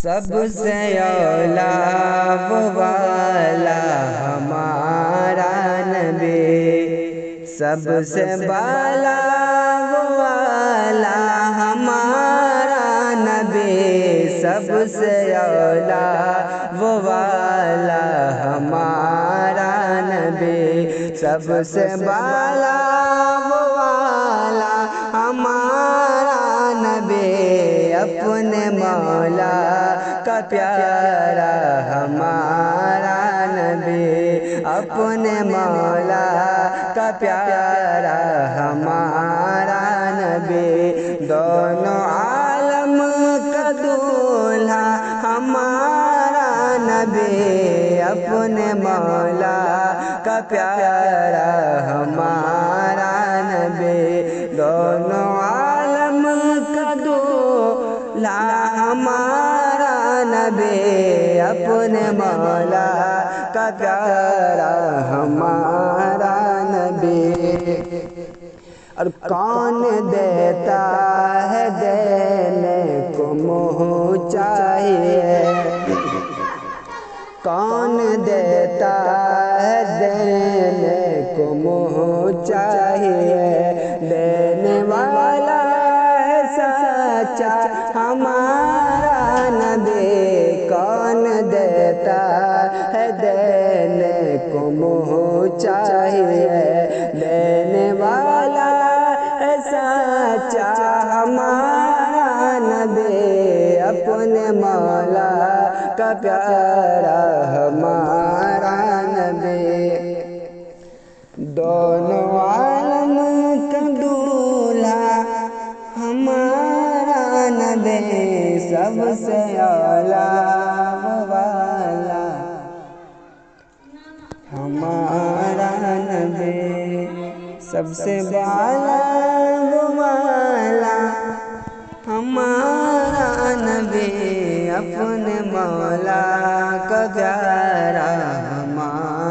سب سے اولا وہ والا ہمارا نبی، سب سے بالا وہ والا ہمارا نبی، سب سے اولا وہ والا ہمارا نبی، سب سے بالا وہ والا ہمارا نبی، اپنے مولا کا پیارا ہمارا نبی، اپنے مولا کا پیارا ہمارا نبی، دونوں عالم کا دولہا ہمارا نبی، اپنے مولا کا پیارا ہمارا نبی، دونوں عالم کا دولہا ہمارا نبی، اپنے مولا کا پیارا ہمارا نبی۔ اور کون دیتا ہے دینے کو منہ چاہیے، کون دیتا ہے دینے کو منہ چاہیے، دینے والا ہے سچا ہمارا نبی، کون دیتا ہے دینے کو منہ چاہیے، دینے والا ہے سچا ہمارا نبی، اپنے مولا کا پیارا ہمارا نبی، دونوں عالم کا دولہا ہمارا نبی، سب سے اولا وہ والا ہمارا نبی، سب سے بالا وہ والا ہمارا نبی، اپنے مولا کا پیارا ہمارا